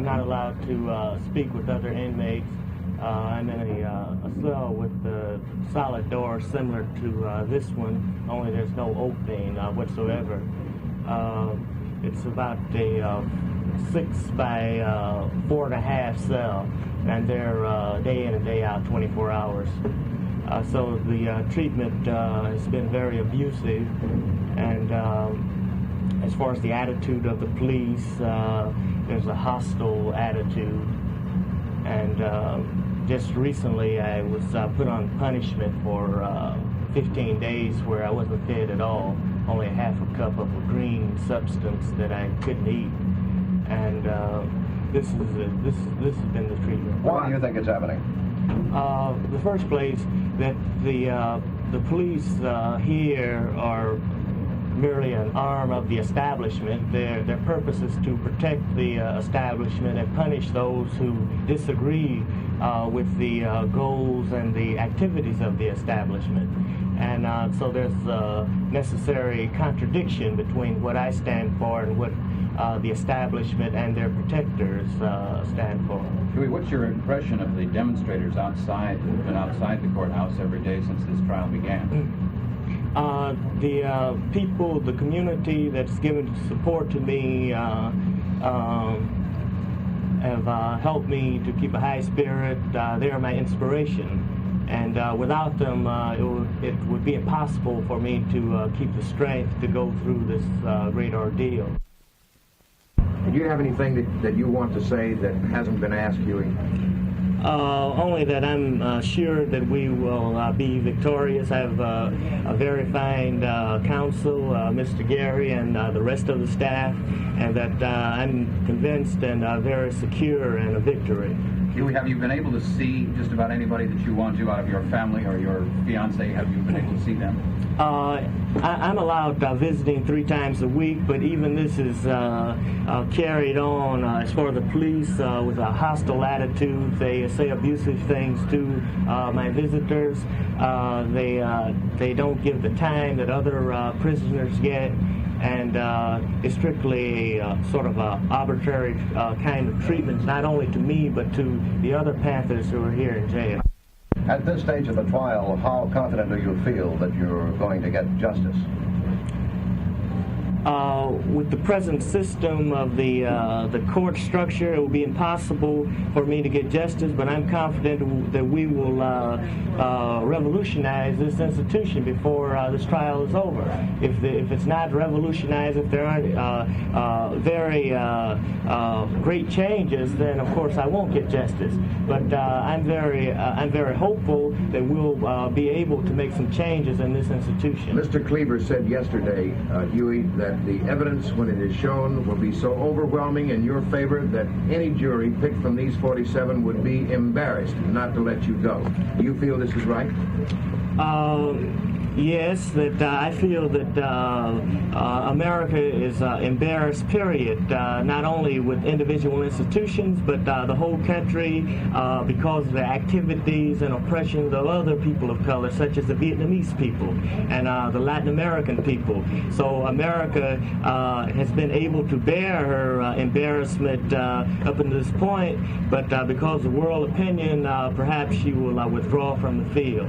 not allowed to speak with other inmates. I'm in a cell with a solid door similar to this one, only there's no opening whatsoever. It's about a 6 by 4.5 cell, and they're day in and day out, 24 hours. So the treatment has been very abusive, and as far as the attitude of the police, there's a hostile attitude. And just recently I was put on punishment for 15 days where I wasn't fed at all, only a half a cup of a green substance that I couldn't eat. And this has been the treatment. Why do you think it's happening? The first place, that the police here are merely an arm of the establishment. Their purpose is to protect the establishment and punish those who disagree with the goals and the activities of the establishment. And so there's a necessary contradiction between what I stand for and what the establishment and their protectors stand for. Huey, what's your impression of the demonstrators outside, who've been outside the courthouse every day since this trial began? The people, the community that's given support to me have helped me to keep a high spirit. They are my inspiration. And without them, it would be impossible for me to keep the strength to go through this great ordeal. Do you have anything that you want to say that hasn't been asked, Huey? Only that I'm sure that we will be victorious. I have a very fine counsel, Mr. Gary, and the rest of the staff, and that I'm convinced and very secure in a victory. Huey, have you been able to see just about anybody that you want to out of your family or your fiance? Have you been able to see them? I'm allowed visiting 3 times a week, but even this is carried on as far as the police with a hostile attitude. They say abusive things to my visitors. They don't give the time that other prisoners get, and it's strictly sort of a arbitrary kind of treatment, not only to me but to the other Panthers who are here in jail. At this stage of the trial, how confident do you feel that you're going to get justice? With the present system of the court structure, it will be impossible for me to get justice, but I'm confident that we will revolutionize this institution before this trial is over. If it's not revolutionized, if there aren't very great changes, then of course I won't get justice. But I'm very hopeful that we'll be able to make some changes in this institution. Mr. Cleaver said yesterday, Huey, that the evidence, when it is shown, will be so overwhelming in your favor that any jury picked from these 47 would be embarrassed not to let you go. Do you feel this is right? Yes, that I feel that America is embarrassed, period, not only with individual institutions, but the whole country because of the activities and oppressions of other people of color, such as the Vietnamese people and the Latin American people. So America has been able to bear her embarrassment up until this point, but because of world opinion, perhaps she will withdraw from the field.